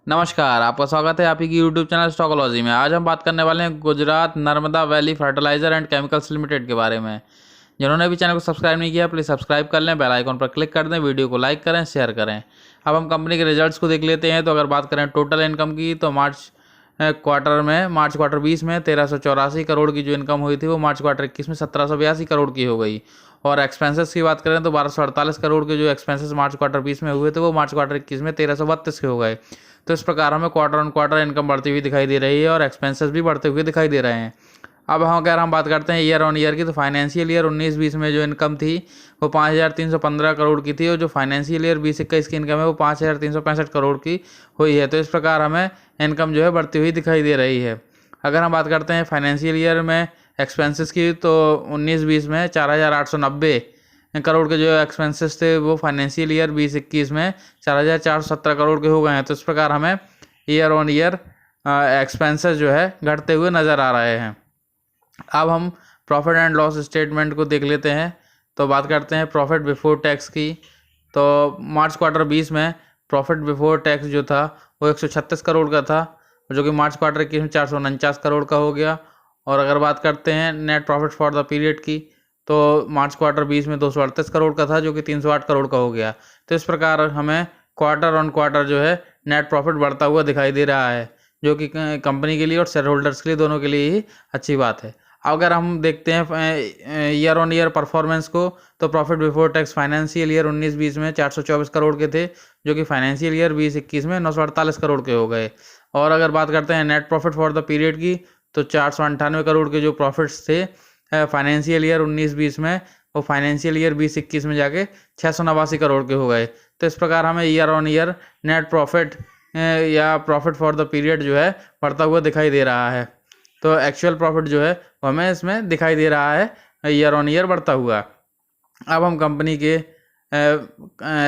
नमस्कार, आपका स्वागत है आप ही की यूट्यूब चैनल स्टॉकोलॉजी में। आज हम बात करने वाले हैं Gujarat Narmada valley fertilizer and chemicals limited के बारे में। जिन्होंने भी चैनल को सब्सक्राइब नहीं किया प्लीज़ सब्सक्राइब कर लें, बेल आइकन पर क्लिक कर दें, वीडियो को लाइक करें, शेयर करें। अब हम कंपनी के रिजल्ट्स को देख लेते हैं। तो अगर बात करें टोटल इनकम की तो मार्च क्वार्टर 20 में 1384 करोड़ की जो इनकम हुई थी वो मार्च क्वार्टर 21 में 1782 करोड़ की हो गई। और एक्सपेंसेस की बात करें तो 1248 करोड़ के जो एक्सपेंसेस मार्च क्वार्टर 20 में हुए थे वो मार्च क्वार्टर 21 में 1332 के हो गए। तो इस प्रकार हमें क्वार्टर ऑन क्वार्टर इनकम बढ़ती हुई दिखाई दे रही है और एक्सपेंसेस भी बढ़ते हुए दिखाई दे रहे हैं। अब अगर हम बात करते हैं ईयर ऑन ईयर की तो फाइनेंशियल ईयर 19-20 में जो इनकम थी वो 5315 करोड़ की थी और जो फाइनेंशियल ईयर 20-21 की इनकम है वो 5365 करोड़ की हुई है। तो इस प्रकार हमें इनकम जो है बढ़ती हुई दिखाई दे रही है। अगर हम बात करते हैं फाइनेंशियल ईयर में एक्सपेंसेस की तो 19-20 में 4890 करोड़ के जो एक्सपेंसेस थे वो फाइनेंशियल ईयर 20-21 में 4417 करोड़ के हो गए हैं। तो इस प्रकार हमें ईयर ऑन ईयर एक्सपेंसेस जो है घटते हुए नज़र आ रहे हैं। अब हम प्रॉफिट एंड लॉस स्टेटमेंट को देख लेते हैं। तो बात करते हैं प्रॉफिट बिफोर टैक्स की। तो मार्च क्वार्टर 20 में प्रॉफिट बिफोर टैक्स जो था वो 136 करोड़ का था, जो कि मार्च क्वार्टर 21 में 449 करोड़ का हो गया। और अगर बात करते हैं net profit for the period की तो मार्च क्वार्टर 20 में 238 करोड़ का था, जो कि 308 करोड़ का हो गया। तो इस प्रकार हमें क्वार्टर ऑन क्वार्टर जो है नेट प्रॉफिट बढ़ता हुआ दिखाई दे रहा है, जो कि कंपनी के लिए और शेयर होल्डर्स के लिए दोनों के लिए ही अच्छी बात है। अगर हम देखते हैं ईयर ऑन ईयर परफॉर्मेंस को तो profit before tax financial year 19-20 में 424 करोड़ के थे, जो कि फाइनेंशियल ईयर 20-21 में 948 करोड़ के हो गए। और अगर बात करते हैं net profit for the period की तो 498 करोड़ के जो प्रॉफिट्स थे फाइनेंशियल ईयर 19-20 में वो फाइनेंशियल ईयर 20-21 में जाके 689 करोड़ के हो गए। तो इस प्रकार हमें year on year net profit या प्रॉफिट फॉर द पीरियड जो है बढ़ता हुआ दिखाई दे रहा है। तो एक्चुअल प्रॉफिट जो है वो हमें इसमें दिखाई दे रहा है ईयर ऑन ईयर बढ़ता हुआ। अब हम कंपनी के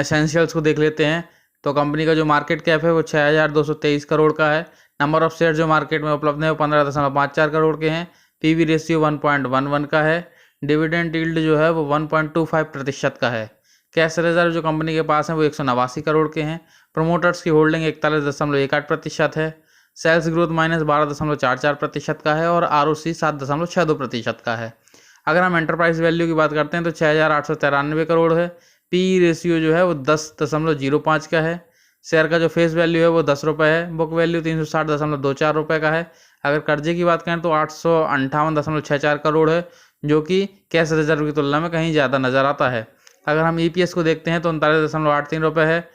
एसेंशियल्स को देख लेते हैं। तो कंपनी का जो मार्केट कैप है वो 6223 करोड़ का है। नंबर ऑफ शेयर जो मार्केट में उपलब्ध है वो 15.54 करोड़ के हैं। पीवी रेशियो 1.11 का है। डिविडेंड यील्ड जो है वो 1.25% का है। कैश रिजर्व जो कंपनी के पास है वो 189 करोड़ के हैं। प्रोमोटर्स की होल्डिंग 41.18% है। सेल्स ग्रोथ -12.44% का है और ROC 7.62% का है। अगर हम एंटरप्राइज वैल्यू की बात करते हैं तो 6893 करोड़ है। पी रेशियो जो है वो 10.05 का है। शेयर का जो फेस वैल्यू है वो 10 रुपये है। बुक वैल्यू 360.24 रुपये का है। अगर कर्जे की बात करें तो 858.64 करोड़ है, जो कि कैश रिजर्व की तुलना में कहीं ज़्यादा नज़र आता है। अगर हम EPS को देखते हैं तो 39.83 रुपये है।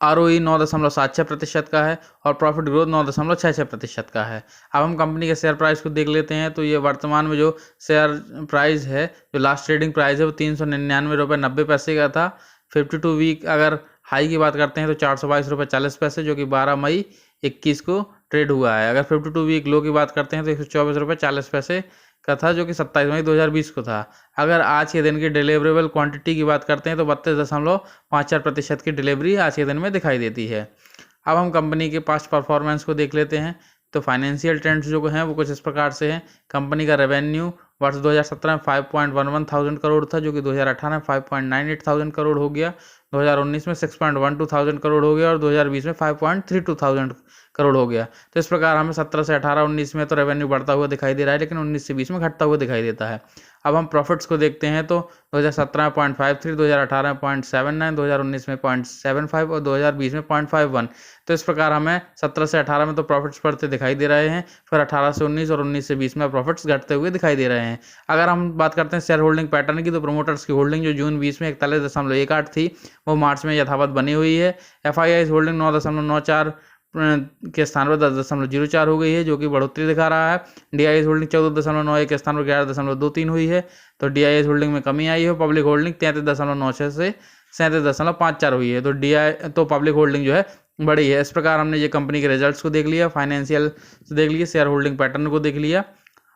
ROE 9.76% का है और प्रॉफिट ग्रोथ 9.66% का है। अब हम कंपनी के शेयर प्राइस को देख लेते हैं। तो ये वर्तमान में जो शेयर प्राइस है, जो लास्ट ट्रेडिंग प्राइस है वो 399 रुपये 90 पैसे का था। 52 वीक अगर हाई की बात करते हैं तो 422 रुपये 40 पैसे, जो कि 12 मई 21 को ट्रेड हुआ है। अगर 52 वीक लो की बात करते हैं तो 124 रुपये 40 पैसे का था, जो कि 27 मई 2020 को था। अगर आज के दिन की डिलीवरेबल क्वांटिटी की बात करते हैं तो 32.54% की डिलीवरी आज के दिन में दिखाई देती है। अब हम कंपनी के पास्ट परफॉर्मेंस को देख लेते हैं। तो फाइनेंशियल ट्रेंड्स जो हैं वो कुछ इस प्रकार से हैं। कंपनी का रेवेन्यू वर्ष 2017 में 5.11 थाउजेंड करोड़ था, जो कि 2018 में 5.98 थाउजेंड करोड़ हो गया। 2019 में 6.12 थाउजेंड करोड़ हो गया और 2020 में 5.32 थाउजेंड करोड़ हो गया। तो इस प्रकार हमें 17 से 18-19 में तो रेवेन्यू बढ़ता हुआ दिखाई दे रहा है, लेकिन 19 से 20 में घटता हुआ दिखाई देता है। अब हम प्रॉफिट्स को देखते हैं। तो 2017 में 0.53, 2018 में 0.79, 2019 में 0.75 और 2020 में 0.51। तो इस प्रकार हमें 17 से 18 में तो प्रॉफिट्स बढ़ते दिखाई दे रहे हैं, फिर 18 से 19 और 19 से 20 में प्रॉफिट्स घटते हुए दिखाई दे रहे हैं। अगर हम बात करते हैं शेयर होल्डिंग पैटर्न की तो प्रोमोटर्स की होल्डिंग जो जून 20 में 41.18 थी वो मार्च में यथावत बनी हुई है। FII's होल्डिंग 9.94 के स्थान पर 10.04 हो गई है, जो कि बढ़ोतरी दिखा रहा है। DII's होल्डिंग 14.91 के स्थान पर 11.23 हुई है, तो DII's होल्डिंग में कमी आई है। पब्लिक होल्डिंग 33.96 से 37.54 हुई है, तो पब्लिक होल्डिंग जो है बड़ी है। इस प्रकार हमने ये कंपनी के रिजल्ट्स को देख लिया, फाइनेंशियल देख लिया, शेयर होल्डिंग पैटर्न को देख लिया।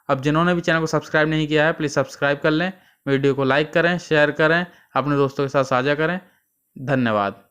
अब जिन्होंने भी चैनल को सब्सक्राइब नहीं किया है प्लीज़ सब्सक्राइब कर लें, वीडियो को लाइक करें, शेयर करें, अपने दोस्तों के साथ साझा करें। धन्यवाद।